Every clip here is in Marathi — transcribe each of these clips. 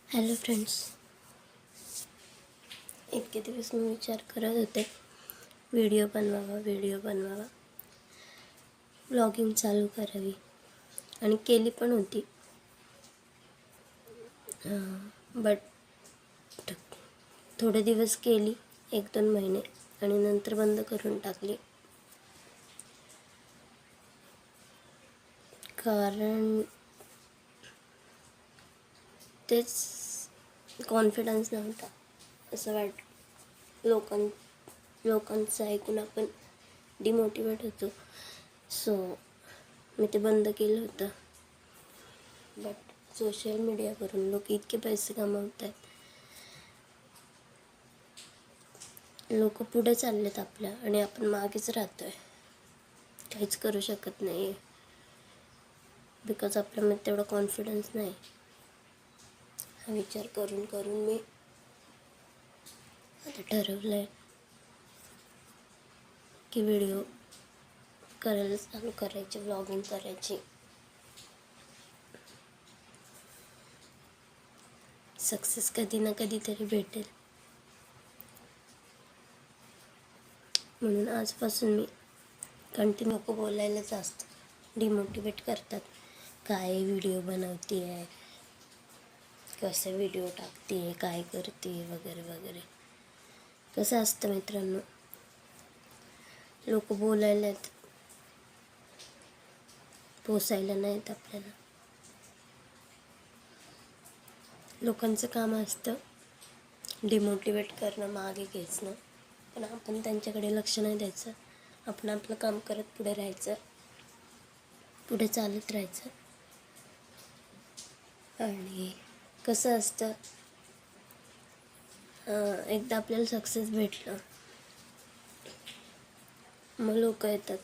हॅलो फ्रेंड्स, इतके दिवस मी विचार करत होते व्हिडिओ बनवावा व्लॉगिंग चालू करावी आणि केली पण होती, बट थोडे दिवस केली 1-2 महिने आणि नंतर बंद करून टाकली. कारण तेच कॉन्फिडन्स नव्हता. असं लोकांचं ऐकून आपण डिमोटिवेट होतो. सो मी ते बंद केलं होतं. बट सोशल मीडियावरून लोक इतके पैसे कमवत आहेत, लोक पुढे चाललेत आपल्या आणि आपण मागेच राहतोय. काहीच करू शकत नाही बिकॉज आपल्यामध्ये तेवढा कॉन्फिडन्स नाही. हा विचार करून मी आता ठरवलं आहे की व्हिडिओ करायला चालू करायचे, व्लॉगिंग करायची. सक्सेस कधी ना कधी तरी भेटेल, म्हणून आजपासून मी कंटिन्यू बोलायला जास्त डिमोटिवेट करतात. काय व्हिडिओ बनवते आहे, कसं व्हिडिओ टाकते आहे, काय करते वगैरे वगैरे. कसं असतं मित्रांनो, लोक बोलायलात, पोसायला नाहीत आपल्याला. लोकांचं काम असतं डिमोटिवेट करणं, मागे खेचणं, पण आपण त्यांच्याकडे लक्ष नाही द्यायचं. आपण आपलं काम करत पुढे राहायचं, पुढे चालत राहायचं. आणि कसं असतं, एकदा आपल्याला सक्सेस भेटलं मग लोक येतात,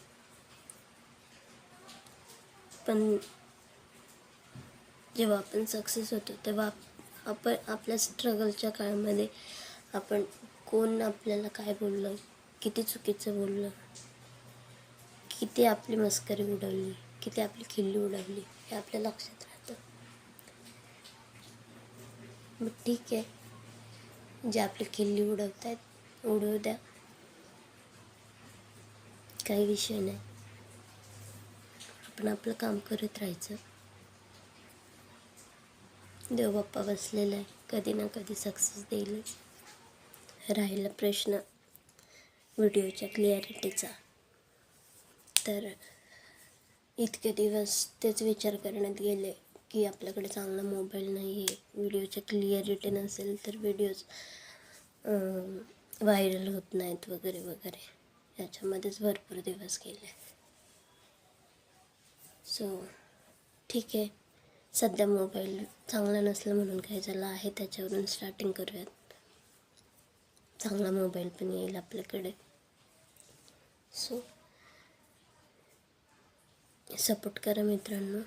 पण जेव्हा आपण सक्सेस होतो तेव्हा आपण आपल्या स्ट्रगलच्या काळामध्ये आपण कोण आपल्याला काय बोललं, किती चुकीचं बोललं, किती आपली मस्करी उडवली, किती आपली खिल्ली उडवली, हे आपल्या लक्षात राहतं. मग ठीक आहे, जे आपली खिल्ली उडवत आहेत उडवू द्या, काही विषय नाही. आपण आपलं काम करत राहायचं. देव बाप्पा बसलेला आहे, कधी ना कधी सक्सेस देईलच. राहिला प्रश्न व्हिडिओच्या क्लिअरिटीचा, तर इतके दिवस तेच विचार करण्यात गेले की आपल्याकडे चांगला मोबाईल नाही आहे, व्हिडिओच्या क्लिअरिटी नसेल तर व्हिडिओज व्हायरल होत नाहीत वगैरे वगैरे. याच्यामध्येच भरपूर दिवस गेले. सो ठीक आहे, सध्या मोबाईल चांगला नसला म्हणून काय झालं आहे, त्याच्यावरून स्टार्टिंग करूयात. चांगला मोबाईल पण येईल आपल्याकडे. सो सपोर्ट करा मित्रांनो.